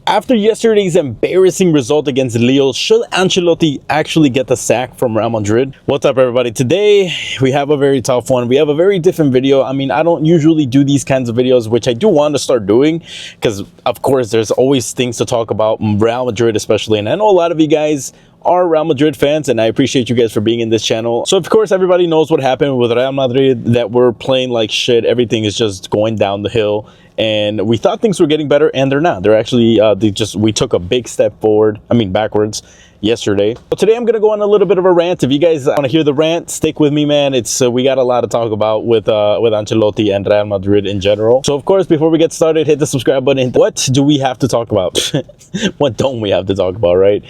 After yesterday's embarrassing result against Lille, should Ancelotti actually get the sack from Real Madrid? What's up, everybody? Today, we have a very tough one. We have a very different video. I mean, I don't usually do these kinds of videos, which I do want to start doing because, of course, there's always things to talk about, Real Madrid especially. And I know a lot of you guys are Real Madrid fans, and I appreciate you guys for being in this channel. So, of course, everybody knows what happened with Real Madrid, that we're playing like shit. Everything is just going down the hill. And we thought things were getting better, and they're not. They're actually, we took a big step forward, backwards yesterday. So today I'm gonna go on a little bit of a rant. If you guys want to hear the rant, stick with me, man. It's we got a lot to talk about with Ancelotti and Real Madrid in general. So of course, before we get started, hit the subscribe button. What do we have to talk about? What don't we have to talk about, right?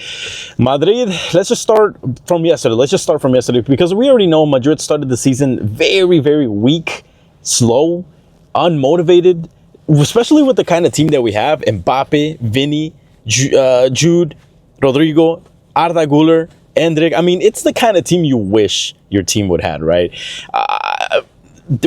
Madrid, let's just start from yesterday. Because we already know Madrid started the season very, very weak, slow, unmotivated, especially with the kind of team that we have: Mbappe, Vinny, Jude, Rodrigo, Arda Güler, Endrick. I mean, it's the kind of team you wish your team would have, right?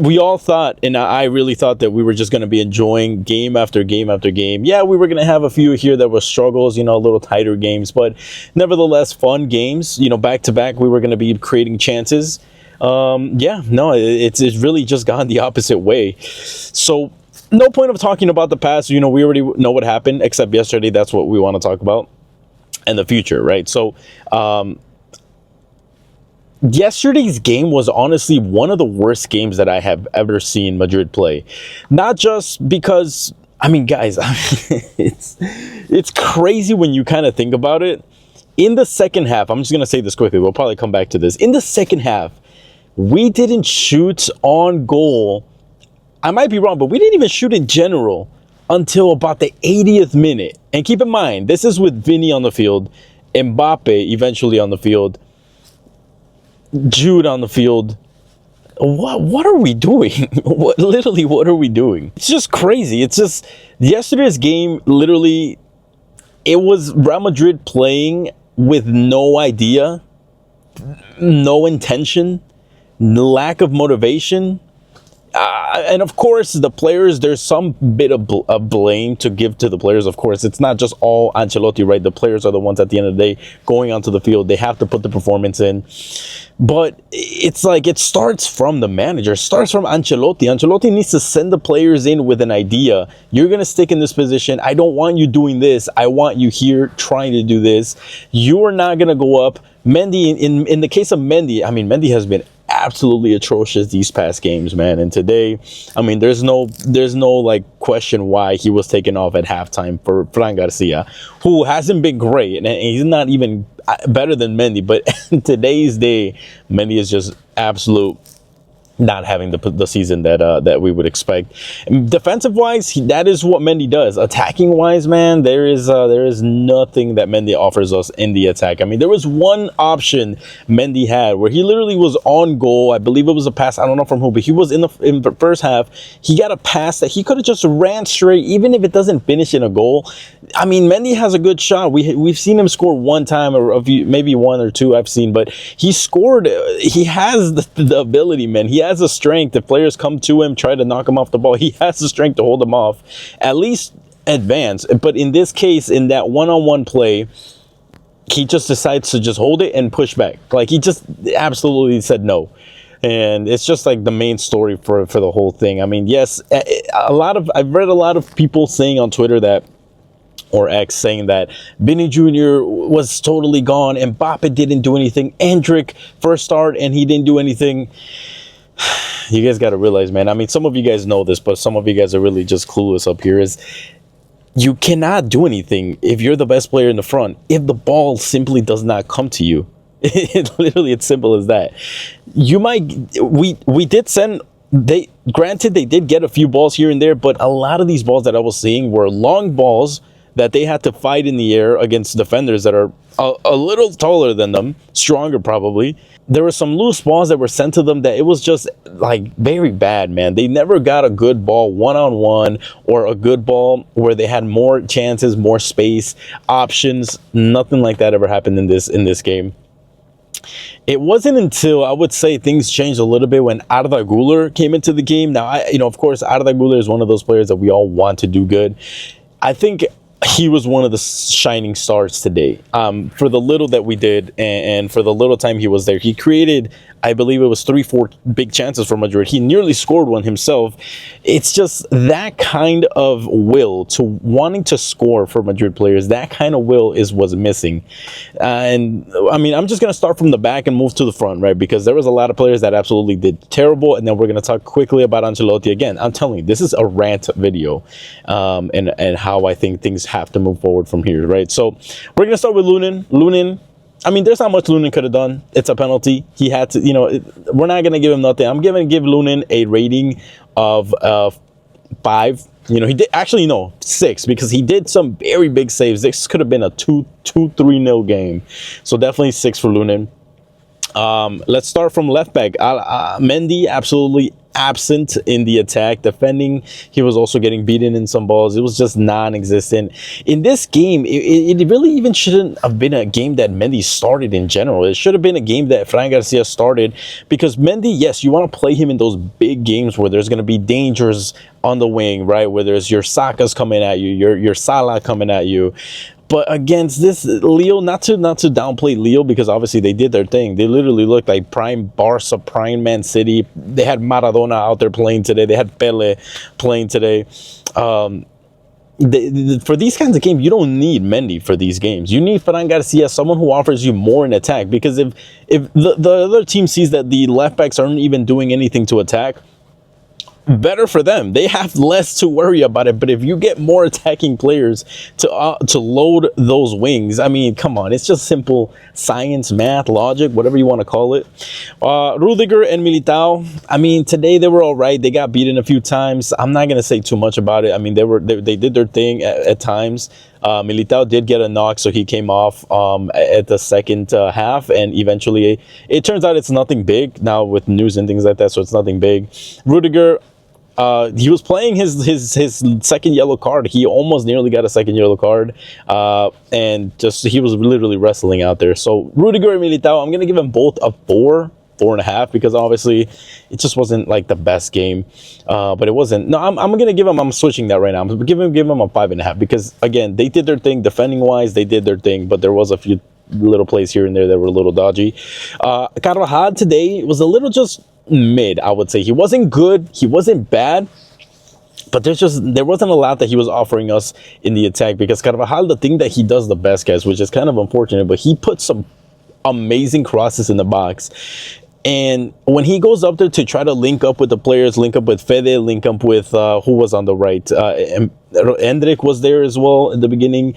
We all thought, and I really thought, that we were just going to be enjoying game after game after game. Yeah, we were going to have a few here that were struggles, a little tighter games, but nevertheless, fun games. Back to back, we were going to be creating chances. It's really just gone the opposite way. So no point of talking about the past. We already know what happened, except yesterday. That's what we want to talk about, and the future, right? So yesterday's game was honestly one of the worst games that I have ever seen Madrid play. Not just because, guys, it's crazy when you kind of think about it. In the second half, I'm just going to say this quickly. We'll probably come back to this. In the second half, we didn't shoot on goal. I might be wrong, but we didn't even shoot in general until about the 80th minute. And keep in mind, this is with Vinny on the field, Mbappe eventually on the field, Jude on the field. What are we doing? What are we doing? It's just crazy. It's just yesterday's game, literally, it was Real Madrid playing with no idea, no intention, lack of motivation. And of course, the players, there's some bit of blame to give to the players. Of course, it's not just all Ancelotti, right? The players are the ones at the end of the day going onto the field. They have to put the performance in. But it's like it starts from the manager, starts from Ancelotti. Ancelotti needs to send the players in with an idea. You're going to stick in this position. I don't want you doing this. I want you here trying to do this. You are not going to go up. Mendy, in the case of Mendy, Mendy has been absolutely atrocious these past games, man. And today, there's no like question why he was taken off at halftime for Fran Garcia, who hasn't been great, and he's not even better than Mendy. But in today's day, Mendy is just absolute not having the season that we would expect. Defensive wise, that is what Mendy does. Attacking wise, man, there is nothing that Mendy offers us in the attack. There was one option Mendy had where he literally was on goal. I believe it was a pass. I don't know from who, but he was in the first half. He got a pass that he could have just ran straight, even if it doesn't finish in a goal. Mendy has a good shot. We've seen him score one time, or maybe one or two I've seen, but he scored. He has the ability, man. He has the strength. If players come to him, try to knock him off the ball, he has the strength to hold them off, at least advance. But in this case, in that one-on-one play, he just decides to just hold it and push back. Like, he just absolutely said no. And it's just like the main story for the whole thing. Yes, I've read a lot of people saying on Twitter that, or X, saying that Vinny Jr. was totally gone, and Mbappe didn't do anything. Endrick first start and he didn't do anything. You guys got to realize, man, some of you guys know this, but some of you guys are really just clueless up here, is you cannot do anything if you're the best player in the front if the ball simply does not come to you. Literally, it's simple as that. We did send, granted they did get a few balls here and there, but a lot of these balls that I was seeing were long balls that they had to fight in the air against defenders that are a little taller than them, stronger probably. There were some loose balls that were sent to them that it was just like very bad, man. They never got a good ball one-on-one, or a good ball where they had more chances, more space, options. Nothing like that ever happened in this game. It wasn't until, I would say, things changed a little bit when Arda Güler came into the game. Now, of course, Arda Güler is one of those players that we all want to do good. I think he was one of the shining stars today. For the little that we did, and for the little time he was there, he created, I believe it was 3-4 big chances for Madrid. He nearly scored one himself. It's just that kind of will to wanting to score for Madrid players. That kind of will is what's missing. And I mean, I'm just going to start from the back and move to the front, right? Because there was a lot of players that absolutely did terrible. And then we're going to talk quickly about Ancelotti again. I'm telling you, this is a rant video, and how I think things have to move forward from here, right? So we're going to start with Lunin. I mean, there's not much Lunin could have done. It's a penalty. He had to, we're not going to give him nothing. I'm going to give Lunin a rating of 5. He did actually, no, 6, because he did some very big saves. This could have been a 2-3-0 game. So definitely 6 for Lunin. Let's start from left back. Mendy, absolutely absent in the attack. Defending, he was also getting beaten in some balls. It was just non-existent. In this game, it really even shouldn't have been a game that Mendy started in general. It should have been a game that Fran Garcia started, because Mendy, yes, you want to play him in those big games where there's going to be dangers on the wing, right? Where there's your Saka's coming at you, your Salah coming at you. But against this Lille, not to downplay Lille, because obviously they did their thing. They literally looked like prime Barca, prime Man City. They had Maradona out there playing today. They had Pele playing today. For these kinds of games, you don't need Mendy for these games. You need Fran Garcia, someone who offers you more in attack. Because if the other team sees that the left backs aren't even doing anything to attack, better for them. They have less to worry about it. But if you get more attacking players to load those wings, I mean, come on, it's just simple science, math, logic, whatever you want to call it. Rudiger and Militao, I mean, today they were all right. They got beaten a few times. I'm not gonna say too much about it. I mean, they did their thing at times. Militao did get a knock, so he came off at the second half, and eventually it turns out it's nothing big now with news and things like that, so it's nothing big. Rudiger, he was playing his second yellow card. He almost nearly got a second yellow card, and just he was literally wrestling out there. So Rudiger and Militao, I'm gonna give them both a 4.5, because obviously it just wasn't like the best game, but it wasn't. No, I'm gonna give them. I'm switching that right now. I'm give them a 5.5, because again, they did their thing defending wise. They did their thing, but there was a few little plays here and there that were a little dodgy. Carvajal today was a little just mid, I would say. He wasn't good, he wasn't bad, but there wasn't a lot that he was offering us in the attack, because Carvajal, the thing that he does the best, guys, which is kind of unfortunate, but he puts some amazing crosses in the box. And when he goes up there to try to link up with the players, link up with Fede, link up with who was on the right, Endrick was there as well at the beginning.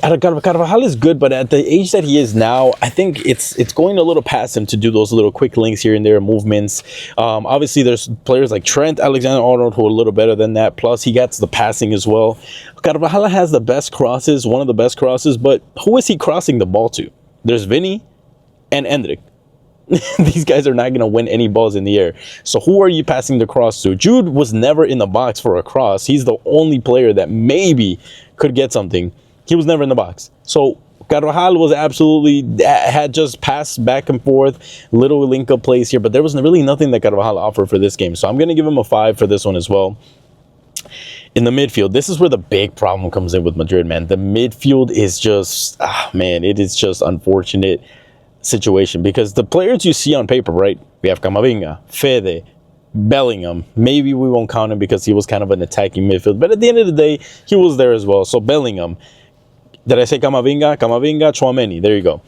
Carvajal is good, but at the age that he is now, I think it's going a little past him to do those little quick links here and there, movements. Obviously, there's players like Trent Alexander-Arnold who are a little better than that. Plus, he gets the passing as well. Carvajal has the best crosses, one of the best crosses, but who is he crossing the ball to? There's Vinny and Endrick. These guys are not going to win any balls in the air. So who are you passing the cross to? Jude was never in the box for a cross. He's the only player that maybe could get something. He was never in the box. So Carvajal was absolutely, had just passed back and forth, little link-up plays here, but there was really nothing that Carvajal offered for this game. So I'm going to give him a 5 for this one as well. In the midfield, this is where the big problem comes in with Madrid, man. The midfield is just, man, it is just unfortunate situation, because the players you see on paper, right? We have Camavinga, Fede, Bellingham. Maybe we won't count him because he was kind of an attacking midfield, but at the end of the day, he was there as well. So Bellingham, did I say Camavinga? Tchouaméni, there you go.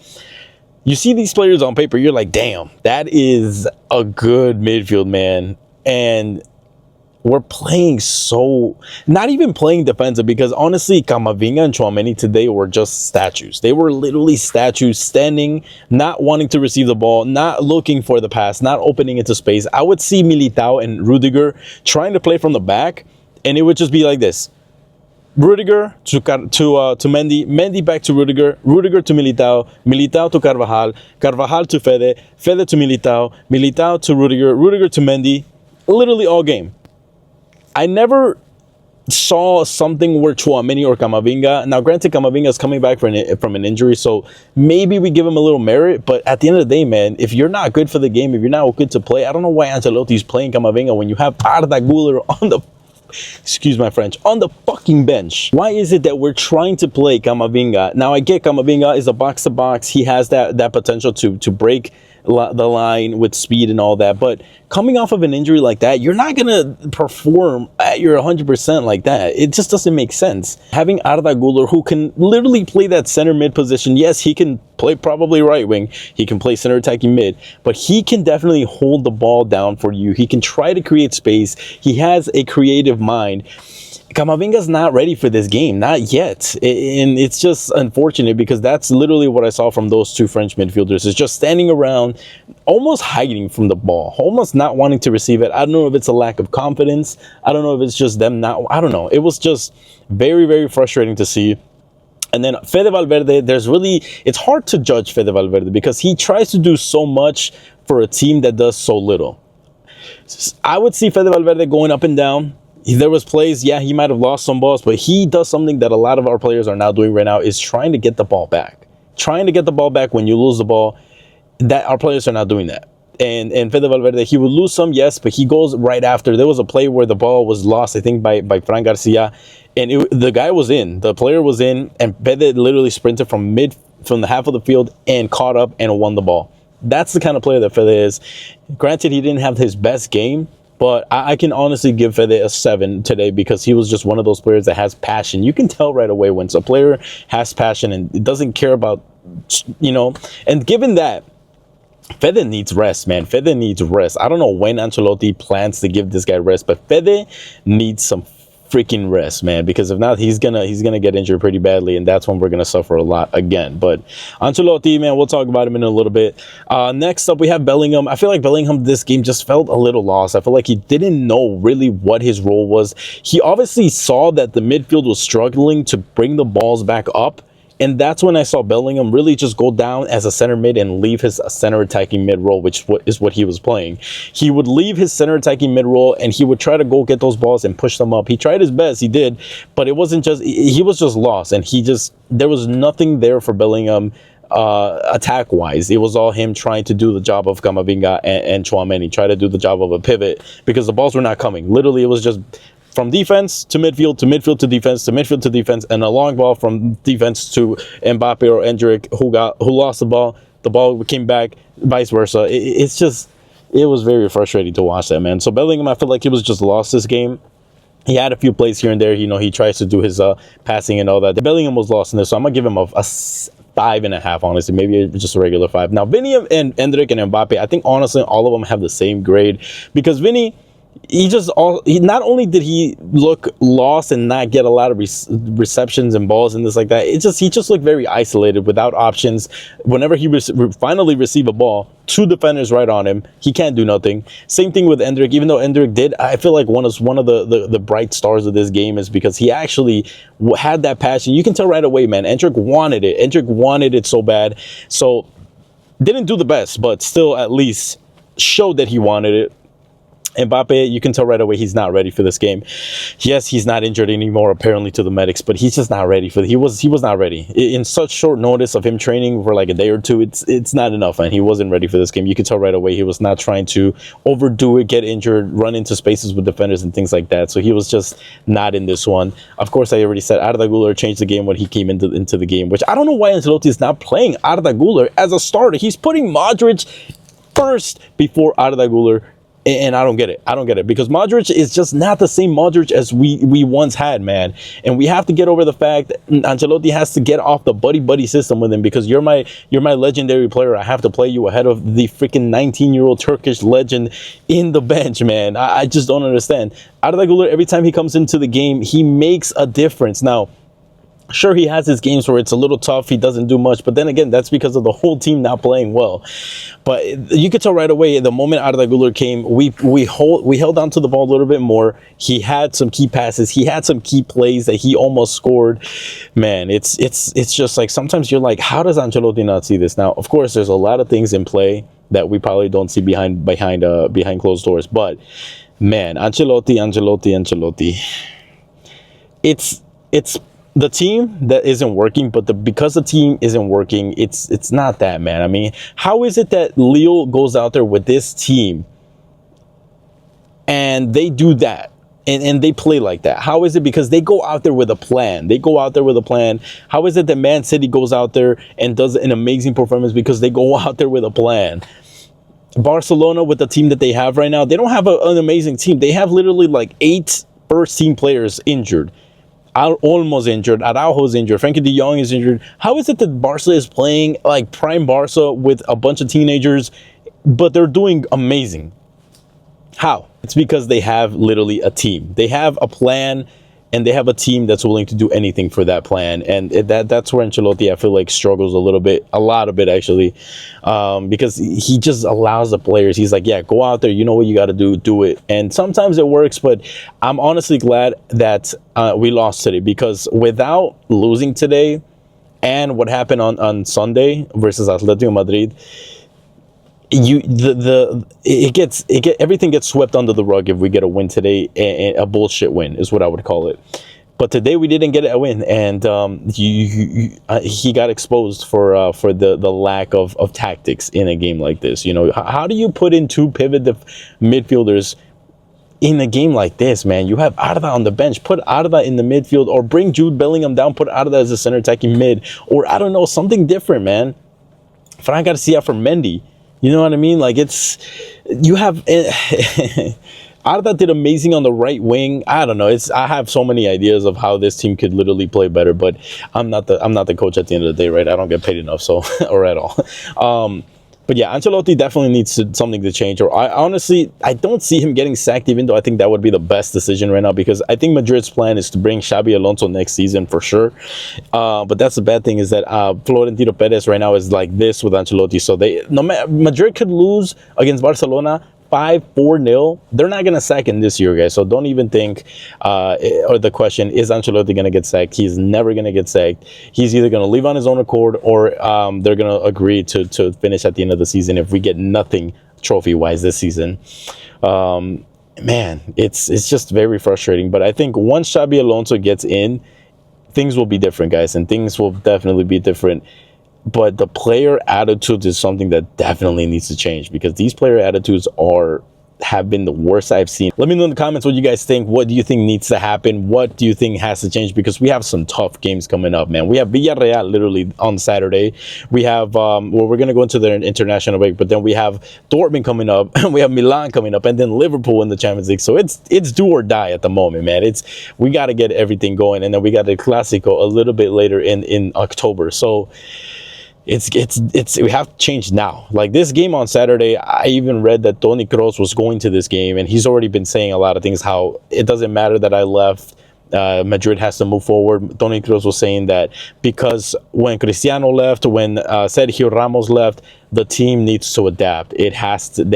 You see these players on paper, you're like, damn, that is a good midfield, man. And we're playing not even playing defensive, because honestly, Camavinga and Tchouaméni today were just statues. They were literally statues, standing, not wanting to receive the ball, not looking for the pass, not opening into space. I would see Militao and Rudiger trying to play from the back, and it would just be like this. Rudiger to Mendy, Mendy back to Rudiger, Rudiger to Militao, Militao to Carvajal, Carvajal to Fede, Fede to Militao, Militao to Rudiger, Rudiger to Mendy, literally all game. I never saw something where Tchouaméni or Camavinga, now granted Camavinga is coming back from an injury, so maybe we give him a little merit, but at the end of the day, man, if you're not good for the game, if you're not good to play, I don't know why Ancelotti is playing Camavinga when you have Arda Güler excuse my French, on the fucking bench. Why is it that we're trying to play Camavinga? Now I get Camavinga is a box to box. He has that potential to break the line with speed and all that, but coming off of an injury like that, you're not gonna perform at your 100% like that. It just doesn't make sense. Having Arda Güler, who can literally play that center mid position, yes, he can play probably right wing, he can play center attacking mid, but he can definitely hold the ball down for you. He can try to create space. He has a creative mind. Camavinga's not ready for this game, not yet, and it's just unfortunate because that's literally what I saw from those two French midfielders, is just standing around, almost hiding from the ball, almost not wanting to receive it. I don't know if it's a lack of confidence. I don't know if it's just them not, I don't know. It was just very, very frustrating to see. And then Fede Valverde, it's hard to judge Fede Valverde because he tries to do so much for a team that does so little. I would see Fede Valverde going up and down. There was plays, yeah, he might have lost some balls, but he does something that a lot of our players are now doing right now, is trying to get the ball back. Trying to get the ball back when you lose the ball. That our players are not doing that. And Fede Valverde, he would lose some, yes, but he goes right after. There was a play where the ball was lost, I think, by Fran Garcia, and the guy was in. The player was in, and Fede literally sprinted from the half of the field and caught up and won the ball. That's the kind of player that Fede is. Granted, he didn't have his best game, but I can honestly give Fede a 7 today because he was just one of those players that has passion. You can tell right away when a player has passion and doesn't care about, and given that, Fede needs rest, man. Fede needs rest. I don't know when Ancelotti plans to give this guy rest, but Fede needs some freaking rest, man, because if not, he's gonna get injured pretty badly, and that's when we're gonna suffer a lot again. But Ancelotti, man, we'll talk about him in a little bit. Next up, we have Bellingham. I feel like Bellingham this game just felt a little lost. I feel like he didn't know really what his role was. He obviously saw that the midfield was struggling to bring the balls back up, and that's when I saw Bellingham really just go down as a center mid and leave his center attacking mid role, which is what he was playing. He would leave his center attacking mid role and he would try to go get those balls and push them up. He tried his best, he did, but it wasn't just, he was just lost, and there was nothing there for Bellingham attack wise. It was all him trying to do the job of Camavinga and Tchouaméni, try to do the job of a pivot because the balls were not coming. Literally, it was just from defense to midfield, to midfield to defense, to midfield to defense, and a long ball from defense to Mbappe or Endrick, who lost the ball came back, vice versa. It was very frustrating to watch that, man. So Bellingham, I feel like he was just lost this game. He had a few plays here and there, he tries to do his passing and all that. Bellingham was lost in this, so I'm gonna give him a 5.5, honestly, maybe just a regular 5. Now, Vinny and Endrick and Mbappe, I think honestly all of them have the same grade because Vinny, not only did he look lost and not get a lot of receptions and balls and this like that, he just looked very isolated without options. Whenever he finally received a ball, 2 defenders right on him, he can't do nothing. Same thing with Endrick. Even though Endrick did, I feel like one of the bright stars of this game is because he actually had that passion. You can tell right away, man. Endrick wanted it. Endrick wanted it so bad. So didn't do the best, but still at least showed that he wanted it. Mbappe, you can tell right away he's not ready for this game. Yes, he's not injured anymore, apparently, to the medics, but he's just not ready for he was not ready. In such short notice of him training for like a day or two, it's not enough, and he wasn't ready for this game. You can tell right away he was not trying to overdo it, get injured, run into spaces with defenders and things like that. So he was just not in this one. Of course, I already said Arda Güler changed the game when he came into the game, which I don't know why Ancelotti is not playing Arda Güler as a starter. He's putting Modric first before Arda Güler. And I don't get it because Modric is just not the same Modric as we once had, man. And we have to get over the fact that Ancelotti has to get off the buddy system with him because you're my legendary player. I have to play you ahead of the freaking 19-year-old Turkish legend in the bench, man. I just don't understand. Arda Güler, every time he comes into the game, he makes a difference. Now, sure, he has his games where it's a little tough, he doesn't do much, but then again, that's because of the whole team not playing well. But you could tell right away, the moment Arda Güler came, we held on to the ball a little bit more. He had some key passes, he had some key plays that he almost scored. Man, it's just like sometimes you're like, how does Ancelotti not see this? Now, of course, there's a lot of things in play that we probably don't see behind closed doors, but man, Ancelotti. It's the team that isn't working, but because the team isn't working, it's not that, man. I mean, how is it that Lille goes out there with this team and they do that? And they play like that? How is it? Because they go out there with a plan. They go out there with a plan. How is it that Man City goes out there and does an amazing performance because they go out there with a plan? Barcelona, with the team that they have right now, they don't have an amazing team. They have literally like 8 first-team players injured. Almost injured. Araujo's injured. Frankie de Jong is injured. How is it that Barca is playing like prime Barca with a bunch of teenagers, but they're doing amazing? How? It's because they have literally a team. They have a plan, and they have a team that's willing to do anything for that plan. And that's where Ancelotti, I feel like, struggles a lot of it actually, because he just allows the players. He's like, yeah, go out there. You know what you got to do it. And sometimes it works, but I'm honestly glad that we lost today, because without losing today and what happened on Sunday versus Atletico Madrid, everything gets swept under the rug if we get a win today, a bullshit win is what I would call it. But today we didn't get a win, and he got exposed for the lack of tactics in a game like this. You know, how do you put in 2 pivot midfielders in a game like this, man? You have Arda on the bench. Put Arda in the midfield, or bring Jude Bellingham down. Put Arda as a center attacking mid, or I don't know, something different, man. Fran Garcia for Mendy. You know what I mean? Like, you have Arda did amazing on the right wing. I don't know. I have so many ideas of how this team could literally play better, but I'm not the coach at the end of the day, right? I don't get paid enough, so or at all. But yeah, Ancelotti definitely needs something to change. Or I don't see him getting sacked, even though I think that would be the best decision right now, because I think Madrid's plan is to bring Xabi Alonso next season for sure. But that's the bad thing, is that Florentino Perez right now is like this with Ancelotti. So Madrid could lose against Barcelona 5-4-0. They're not going to sack him this year, guys. So don't even think, or the question, is Ancelotti going to get sacked? He's never going to get sacked. He's either going to leave on his own accord, or they're going to agree to finish at the end of the season if we get nothing trophy-wise this season. Man, it's just very frustrating. But I think once Xabi Alonso gets in, things will be different, guys, and things will definitely be different. But the player attitude is something that definitely needs to change, because these player attitudes have been the worst I've seen. Let me know in the comments what you guys think. What do you think needs to happen? What do you think has to change? Because we have some tough games coming up, man. We have Villarreal literally on Saturday. We have, we're going to go into the international break, but then we have Dortmund coming up, and we have Milan coming up, and then Liverpool in the Champions League. So it's do or die at the moment, man. We got to get everything going. And then we got the Clásico a little bit later in October. So we have to change now. Like this game on Saturday, I even read that Toni Kroos was going to this game, and he's already been saying a lot of things, how it doesn't matter that I left. Madrid has to move forward. Toni Kroos was saying that because when Cristiano left, when Sergio Ramos left, the team needs to adapt. They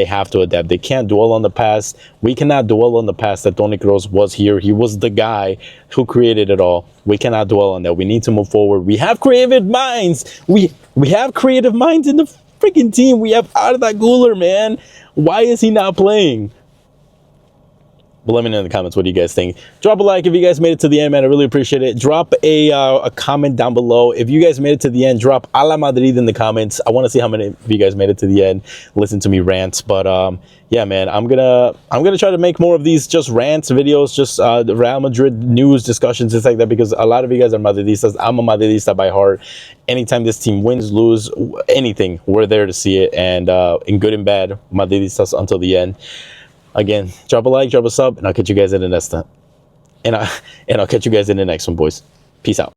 have to adapt. They can't dwell on the past. We cannot dwell on the past that Toni Kroos was here. He was the guy who created it all. We cannot dwell on that. We need to move forward. We have creative minds. We have creative minds in the freaking team. We have Arda Güler, man. Why is he not playing? But let me know in the comments, what do you guys think? Drop a like if you guys made it to the end, man. I really appreciate it. Drop a comment down below. If you guys made it to the end, drop a la Madrid in the comments. I want to see how many of you guys made it to the end. Listen to me rant. But yeah, man, I'm gonna try to make more of these just rants videos, just the Real Madrid news discussions, things like that, because a lot of you guys are Madridistas. I'm a Madridista by heart. Anytime this team wins, lose, anything, we're there to see it. And in good and bad, Madridistas until the end. Again, drop a like, drop a sub, and I'll catch you guys in the next time. And I'll catch you guys in the next one, boys. Peace out.